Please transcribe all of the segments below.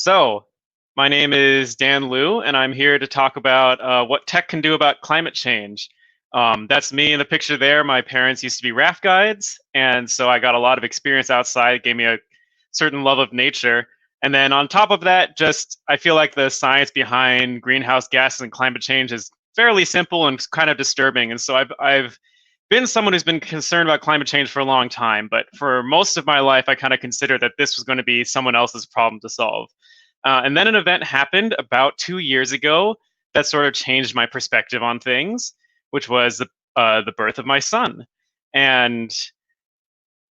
So, my name is Dan Lew, and I'm here to talk about what tech can do about climate change. That's me in the picture there. My parents used to be raft guides, and so I got a lot of experience outside. It gave me a certain love of nature. And then on top of that, just I feel like the science behind greenhouse gases and climate change is fairly simple and kind of disturbing. And so I've been someone who's been concerned about climate change for a long time, but for most of my life, I kind of considered that this was going to be someone else's problem to solve. And then an event happened about 2 years ago that sort of changed my perspective on things, which was the birth of my son. And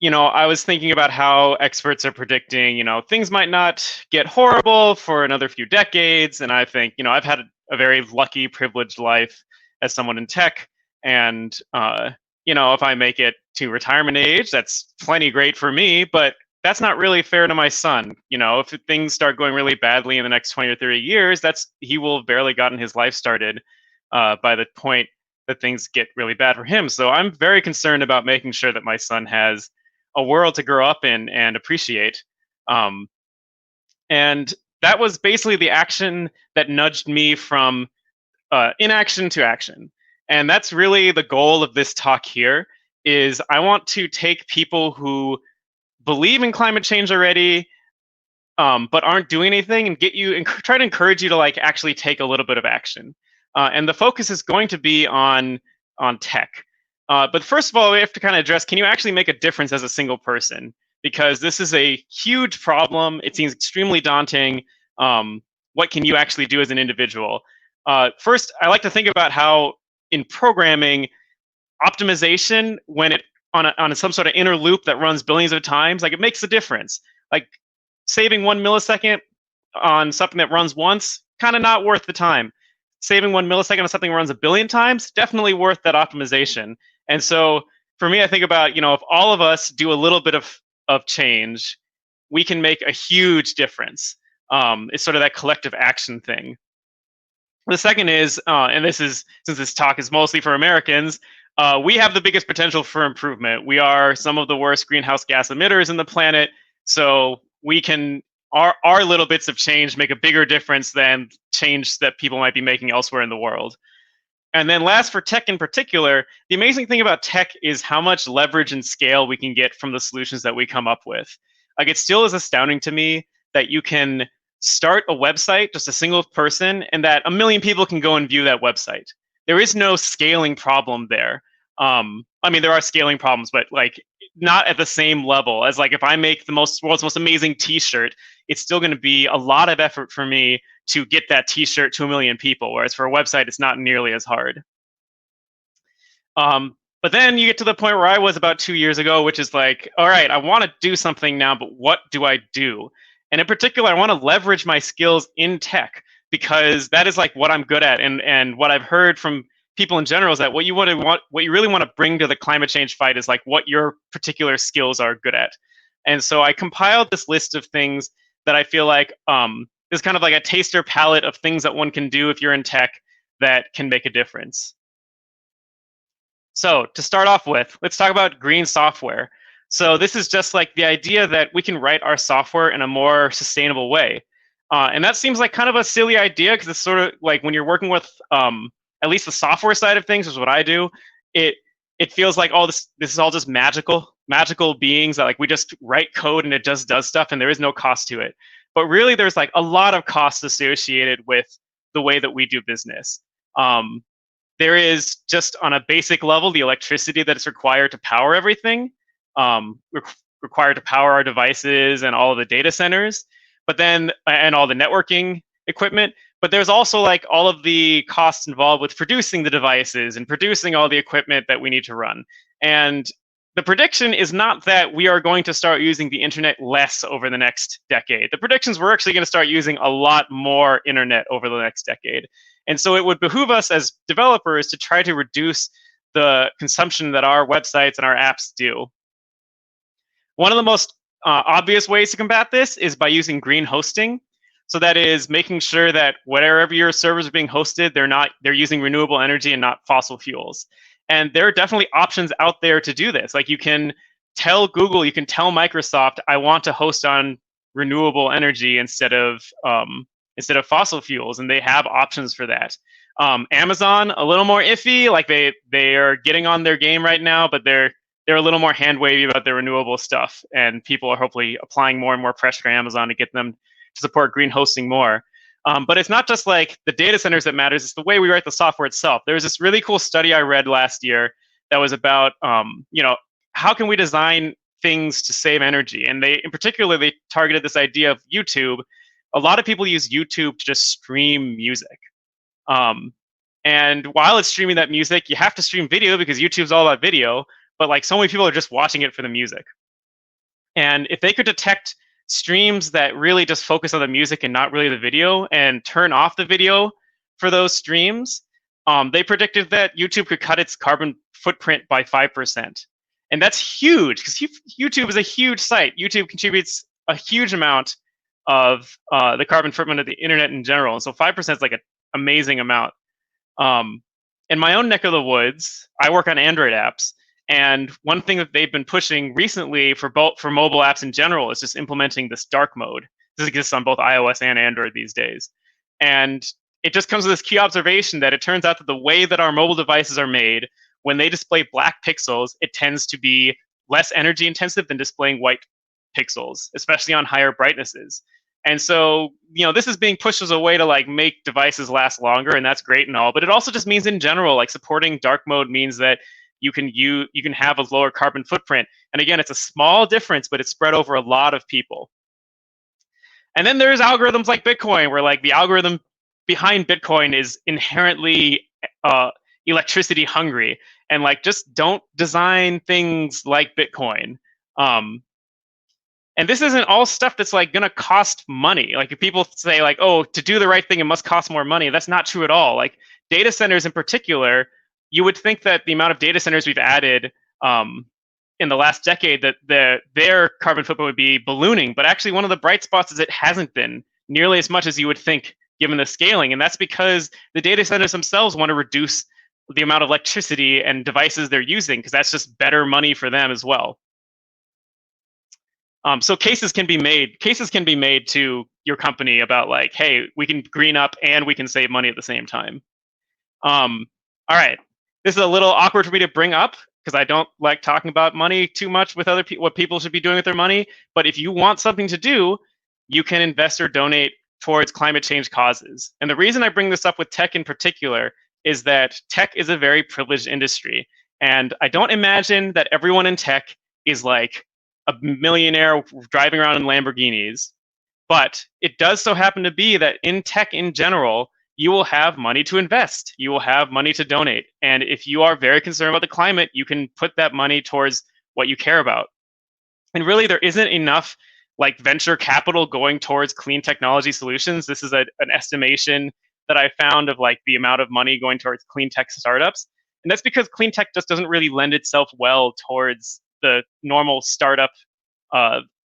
I was thinking about how experts are predicting, things might not get horrible for another few decades. And I think, I've had a very lucky, privileged life as someone in tech. And, if I make it to retirement age, that's plenty great for me. But that's not really fair to my son. If things start going really badly in the next 20 or 30 years, he will have barely gotten his life started by the point that things get really bad for him. So I'm very concerned about making sure that my son has a world to grow up in and appreciate. Um, and that was basically the action that nudged me from inaction to action. And that's really the goal of this talk here is I want to take people who believe in climate change already, but aren't doing anything, and try to encourage you to actually take a little bit of action. And the focus is going to be on tech. But first of all, we have to kind of address: can you actually make a difference as a single person? Because this is a huge problem. It seems extremely daunting. What can you actually do as an individual? First, I like to think about how in programming, optimization, when it on some sort of inner loop that runs billions of times, it makes a difference. Like saving 1 millisecond on something that runs once, kind of not worth the time. Saving 1 millisecond on something that runs a billion times, definitely worth that optimization. And so for me, I think about, if all of us do a little bit of change, we can make a huge difference. It's sort of that collective action thing. The second is, and this is, since this talk is mostly for Americans, we have the biggest potential for improvement. We are some of the worst greenhouse gas emitters in the planet, so we can, our little bits of change make a bigger difference than change that people might be making elsewhere in the world. And then last, for tech in particular, the amazing thing about tech is how much leverage and scale we can get from the solutions that we come up with. It still is astounding to me that you can start a website, just a single person, and that 1 million people can go and view that website. There is no scaling problem there. There are scaling problems, but not at the same level as if I make the world's most amazing T-shirt, it's still going to be a lot of effort for me to get that T-shirt to 1 million people. Whereas for a website, it's not nearly as hard. But then you get to the point where I was about 2 years ago, which is all right, I want to do something now, but what do I do? And in particular, I want to leverage my skills in tech, because that is what I'm good at, and what I've heard from people in general is that what you really want to bring to the climate change fight is what your particular skills are good at. And so I compiled this list of things that I feel is kind of a taster palette of things that one can do if you're in tech that can make a difference. So to start off with, let's talk about green software. So this is just the idea that we can write our software in a more sustainable way. And that seems like kind of a silly idea, because it's sort of when you're working with at least the software side of things, is what I do. It feels like, oh, this is all just magical beings that we just write code and it just does stuff and there is no cost to it. But really, there's a lot of costs associated with the way that we do business. There is, just on a basic level, the electricity that is required to power everything, required to power our devices and all of the data centers, but then, and all the networking equipment. But there's also all of the costs involved with producing the devices and producing all the equipment that we need to run. And the prediction is not that we are going to start using the internet less over the next decade. The predictions, we're actually going to start using a lot more internet over the next decade. And so it would behoove us as developers to try to reduce the consumption that our websites and our apps do. One of the most obvious ways to combat this is by using green hosting. So that is making sure that wherever your servers are being hosted, they're using renewable energy and not fossil fuels. And there are definitely options out there to do this. You can tell Google, you can tell Microsoft, I want to host on renewable energy instead of fossil fuels, and they have options for that. Amazon, a little more iffy. Like they are getting on their game right now, but they're a little more hand wavy about their renewable stuff, and people are hopefully applying more and more pressure to Amazon to get them to support green hosting more. But it's not just like the data centers that matters; it's the way we write the software itself. There was this really cool study I read last year that was about, how can we design things to save energy, and in particular, they targeted this idea of YouTube. A lot of people use YouTube to just stream music. Um, and while it's streaming that music, you have to stream video because YouTube's all about video. But like so many people are just watching it for the music. And if they could detect streams that really just focus on the music and not really the video, and turn off the video for those streams, they predicted that YouTube could cut its carbon footprint by 5%. And that's huge because YouTube is a huge site. YouTube contributes a huge amount of the carbon footprint of the internet in general. And so 5% is like an amazing amount. In my own neck of the woods, I work on Android apps. And one thing that they've been pushing recently for mobile apps in general is just implementing this dark mode. This exists on both iOS and Android these days. And it just comes with this key observation that it turns out that the way that our mobile devices are made, when they display black pixels, it tends to be less energy intensive than displaying white pixels, especially on higher brightnesses. And so, this is being pushed as a way to like make devices last longer, and that's great and all. But it also just means in general, like supporting dark mode means that you can have a lower carbon footprint. And again, it's a small difference, but it's spread over a lot of people. And then there's algorithms like Bitcoin, where like the algorithm behind Bitcoin is inherently electricity hungry, and like just don't design things like Bitcoin. And this isn't all stuff that's like going to cost money. Like if people say like, oh, to do the right thing, it must cost more money. That's not true at all. Like data centers in particular, you would think that the amount of data centers we've added in the last decade, that their carbon footprint would be ballooning. But actually one of the bright spots is it hasn't been nearly as much as you would think given the scaling. And that's because the data centers themselves want to reduce the amount of electricity and devices they're using, because that's just better money for them as well. So cases can be made to your company about like, hey, we can green up and we can save money at the same time. All right, this is a little awkward for me to bring up because I don't like talking about money too much with other people, what people should be doing with their money. But if you want something to do, you can invest or donate towards climate change causes. And the reason I bring this up with tech in particular is that tech is a very privileged industry. And I don't imagine that everyone in tech is like a millionaire driving around in Lamborghinis. But it does so happen to be that in tech in general, you will have money to invest. You will have money to donate. And if you are very concerned about the climate, you can put that money towards what you care about. And really, there isn't enough like venture capital going towards clean technology solutions. This is an estimation that I found of like the amount of money going towards clean tech startups. And that's because clean tech just doesn't really lend itself well towards the normal startup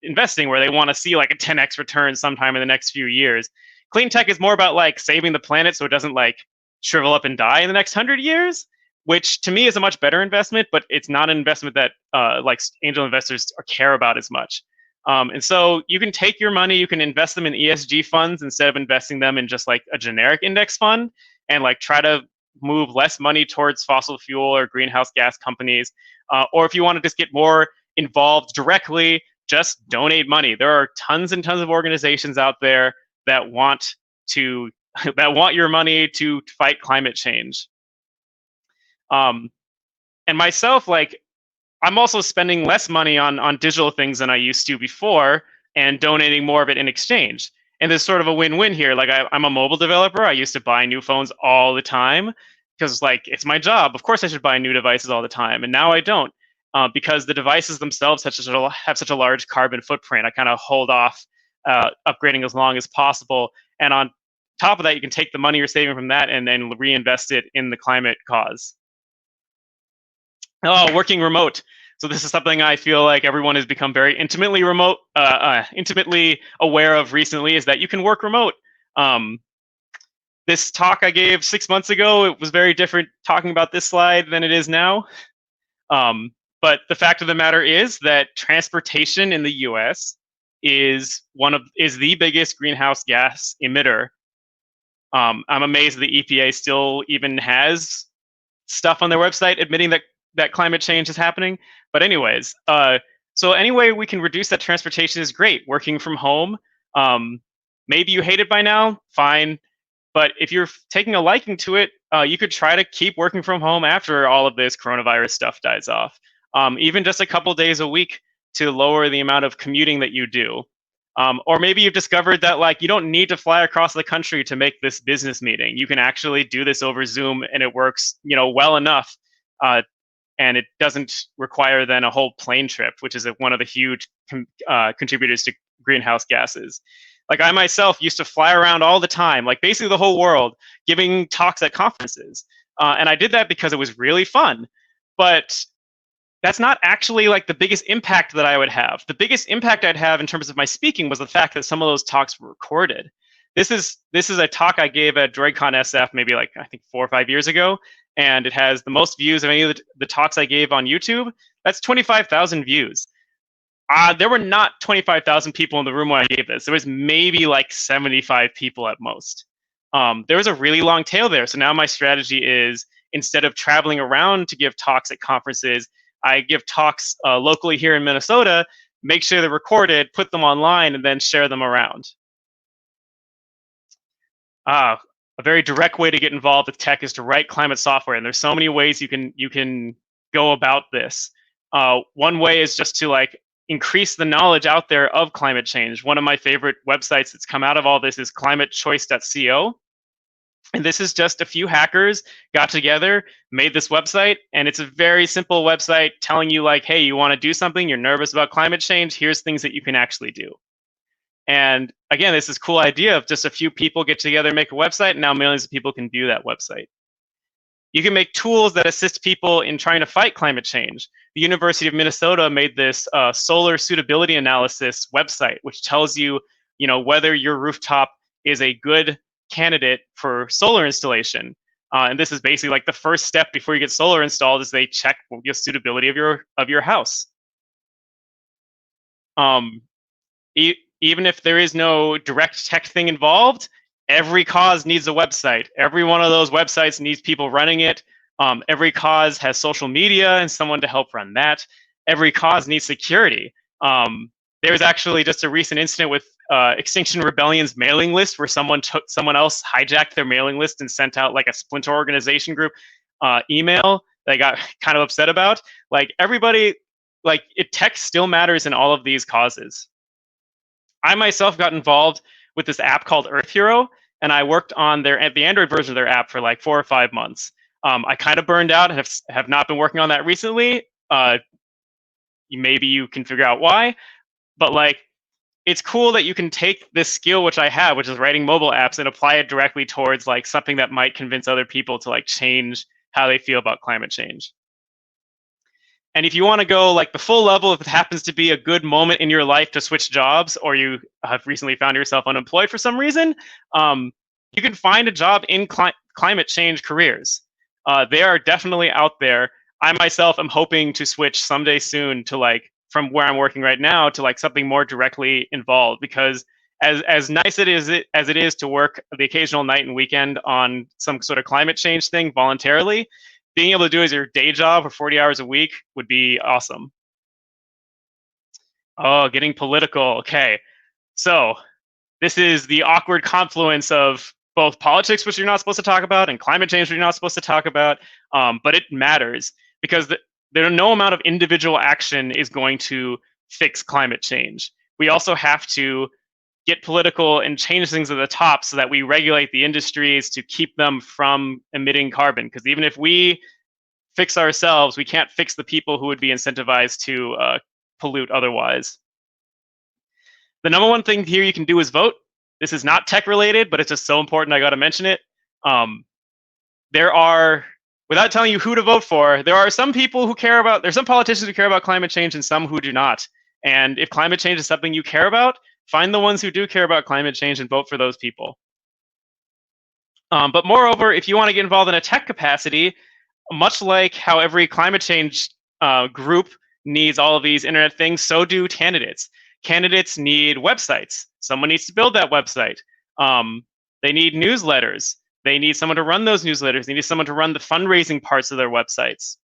investing, where they want to see like a 10x return sometime in the next few years. Clean tech is more about like saving the planet so it doesn't like shrivel up and die in the next 100 years, which to me is a much better investment, but it's not an investment that like angel investors care about as much. And so you can take your money, you can invest them in ESG funds instead of investing them in just like a generic index fund, and like try to move less money towards fossil fuel or greenhouse gas companies. Or if you want to just get more involved directly, just donate money. There are tons and tons of organizations out there that want your money to fight climate change. And myself, like, I'm also spending less money on digital things than I used to before, and donating more of it in exchange. And there's sort of a win-win here. Like I'm a mobile developer. I used to buy new phones all the time because like it's my job. Of course I should buy new devices all the time. And now I don't, because the devices themselves have such a large carbon footprint. I kind of hold off upgrading as long as possible. And on top of that, you can take the money you're saving from that and then reinvest it in the climate cause. Oh, working remote. So this is something I feel like everyone has become very intimately aware of recently, is that you can work remote. This talk I gave 6 months ago, it was very different talking about this slide than it is now. But the fact of the matter is that transportation in the US is the biggest greenhouse gas emitter. I'm amazed the EPA still even has stuff on their website admitting that climate change is happening. But anyways, so any way we can reduce that transportation is great. Working from home, maybe you hate it by now, fine. But if you're taking a liking to it, you could try to keep working from home after all of this coronavirus stuff dies off. Even just a couple days a week to lower the amount of commuting that you do. Or maybe you've discovered that like you don't need to fly across the country to make this business meeting. You can actually do this over Zoom, and it works, well enough, and it doesn't require then a whole plane trip, which is one of the huge contributors to greenhouse gases. Like I myself used to fly around all the time, like basically the whole world, giving talks at conferences, and I did that because it was really fun. But that's not actually like the biggest impact that I would have. The biggest impact I'd have in terms of my speaking was the fact that some of those talks were recorded. This is a talk I gave at DroidCon SF maybe like I think 4 or 5 years ago, and it has the most views of any of the talks I gave on YouTube. That's 25,000 views. There were not 25,000 people in the room when I gave this. There was maybe like 75 people at most. There was a really long tail there. So now my strategy is, instead of traveling around to give talks at conferences, I give talks locally here in Minnesota, make sure they're recorded, put them online, and then share them around. A very direct way to get involved with tech is to write climate software, and there's so many ways you can go about this. One way is just to like increase the knowledge out there of climate change. One of my favorite websites that's come out of all this is climatechoice.co. And this is just a few hackers got together, made this website, and it's a very simple website telling you like, hey, you want to do something, you're nervous about climate change, here's things that you can actually do. And again, this is a cool idea of just a few people get together, make a website, and now millions of people can view that website. You can make tools that assist people in trying to fight climate change. The University of Minnesota made this solar suitability analysis website, which tells you, whether your rooftop is a good candidate for solar installation. And this is basically like the first step before you get solar installed, is they check the suitability of your house. Even if there is no direct tech thing involved, every cause needs a website. Every one of those websites needs people running it. Every cause has social media and someone to help run that. Every cause needs security. There was actually just a recent incident with Extinction Rebellion's mailing list, where someone else hijacked their mailing list and sent out like a splinter organization group email that I got kind of upset about. Like everybody, tech still matters in all of these causes. I myself got involved with this app called Earth Hero, and I worked on the Android version of their app for like 4 or 5 months. I kind of burned out and have not been working on that recently. Maybe you can figure out why, but like, it's cool that you can take this skill which I have, which is writing mobile apps, and apply it directly towards like something that might convince other people to like change how they feel about climate change. And if you want to go like the full level, if it happens to be a good moment in your life to switch jobs, or you have recently found yourself unemployed for some reason, you can find a job in climate change careers. They are definitely out there. I myself am hoping to switch someday soon to like from where I'm working right now to like something more directly involved, because as nice as it is to work the occasional night and weekend on some sort of climate change thing voluntarily, being able to do it as your day job for 40 hours a week would be awesome. Oh, getting political. Okay. So this is the awkward confluence of both politics, which you're not supposed to talk about, and climate change, which you're not supposed to talk about. But it matters, because there no amount of individual action is going to fix climate change. We also have to get political and change things at the top so that we regulate the industries to keep them from emitting carbon. Because even if we fix ourselves, we can't fix the people who would be incentivized to pollute otherwise. The number one thing here you can do is vote. This is not tech related, but it's just so important I got to mention it. There are, without telling you who to vote for, there are some people who care about, there's some politicians who care about climate change and some who do not. And if climate change is something you care about, find the ones who do care about climate change and vote for those people. But moreover, if you want to get involved in a tech capacity, much like how every climate change group needs all of these internet things, so do candidates. candidates need websites. Someone needs to build that website. They need newsletters. They need someone to run those newsletters. They need someone to run the fundraising parts of their websites.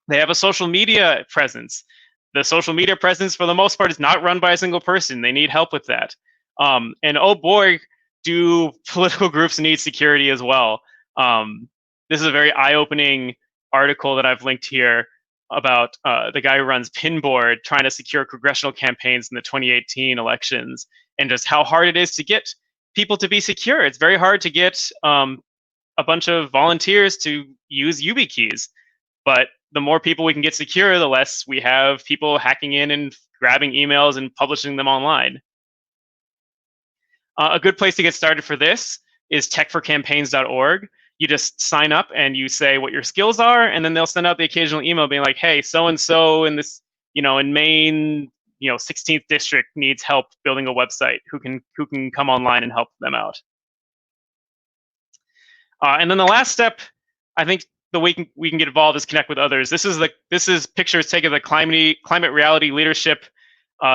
They have a social media presence. The social media presence, for the most part, is not run by a single person. They need help with that. And oh boy, do political groups need security as well. This is a very eye-opening article that I've linked here about the guy who runs Pinboard trying to secure congressional campaigns in the 2018 elections, and just how hard it is to get people to be secure. It's very hard to get a bunch of volunteers to use YubiKeys, but the more people we can get secure, the less we have people hacking in and grabbing emails and publishing them online. A good place to get started for this is techforcampaigns.org. You just sign up and you say what your skills are, and then they'll send out the occasional email being like, hey, so-and-so in this, in Maine, 16th district needs help building a website. Who can come online and help them out? And then the last step, I think, the way we can get involved is connect with others. This is pictures taken of the climate reality leadership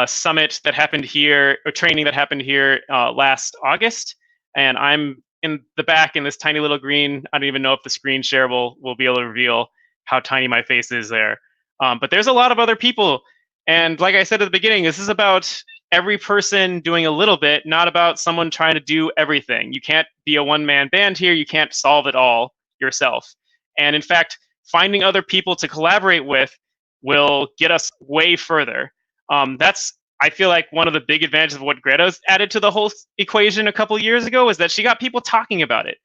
summit that happened here, or training that happened here last August. And I'm in the back in this tiny little green. I don't even know if the screen share will be able to reveal how tiny my face is there. But there's a lot of other people. And like I said at the beginning, this is about every person doing a little bit, not about someone trying to do everything. You can't be a one-man band here. You can't solve it all yourself. And in fact, finding other people to collaborate with will get us way further. That's, I feel like, one of the big advantages of what Greta's added to the whole equation a couple years ago is that she got people talking about it.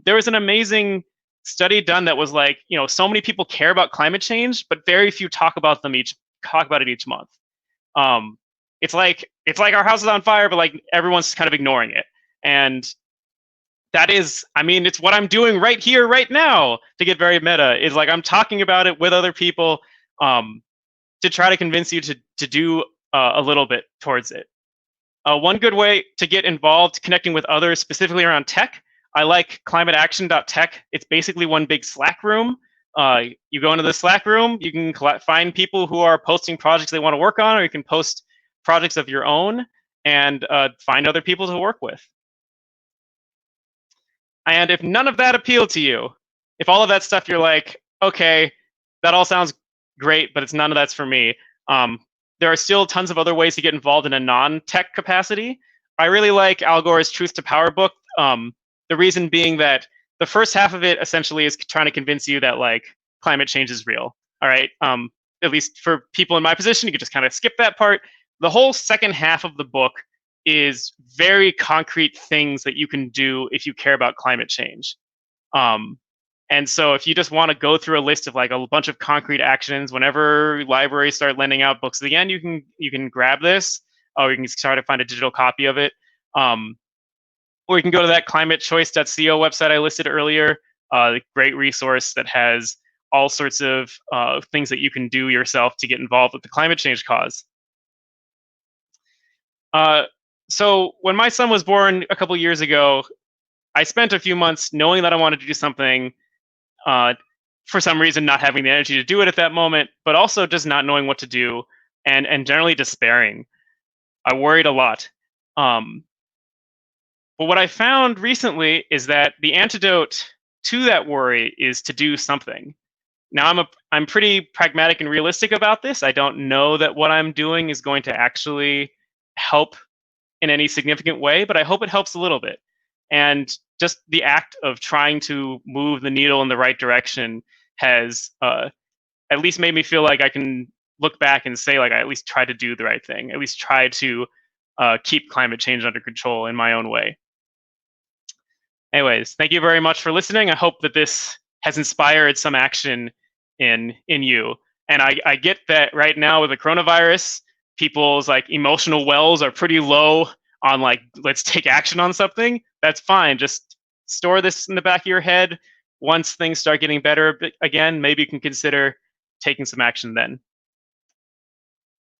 There was an amazing study done that was like, so many people care about climate change, but very few talk about it each month. It's like our house is on fire, but like everyone's kind of ignoring it. And that is, it's what I'm doing right here, right now, to get very meta, is like I'm talking about it with other people to try to convince you to do a little bit towards it. One good way to get involved connecting with others, specifically around tech, I like climateaction.tech. It's basically one big Slack room. You go into the Slack room, you can find people who are posting projects they want to work on, or you can post projects of your own and find other people to work with. And if none of that appealed to you, if all of that stuff you're like, okay, that all sounds great, but it's none of that's for me, there are still tons of other ways to get involved in a non-tech capacity. I really like Al Gore's Truth to Power book. The reason being that the first half of it essentially is trying to convince you that like climate change is real. All right. At least for people in my position, you could just kind of skip that part. The whole second half of the book is very concrete things that you can do if you care about climate change. And so if you just want to go through a list of like a bunch of concrete actions, whenever libraries start lending out books again, you can grab this, or you can try to find a digital copy of it. Or you can go to that climatechoice.co website I listed earlier, a great resource that has all sorts of things that you can do yourself to get involved with the climate change cause. So when my son was born a couple years ago, I spent a few months knowing that I wanted to do something, for some reason not having the energy to do it at that moment, but also just not knowing what to do and generally despairing. I worried a lot. But what I found recently is that the antidote to that worry is to do something. Now, I'm pretty pragmatic and realistic about this. I don't know that what I'm doing is going to actually help in any significant way, but I hope it helps a little bit. And just the act of trying to move the needle in the right direction has at least made me feel like I can look back and say, like, I at least tried to do the right thing, at least try to keep climate change under control in my own way. Anyways, thank you very much for listening. I hope that this has inspired some action in you. And I get that right now with the coronavirus, people's like emotional wells are pretty low on like, let's take action on something. That's fine. Just store this in the back of your head. Once things start getting better again, maybe you can consider taking some action then.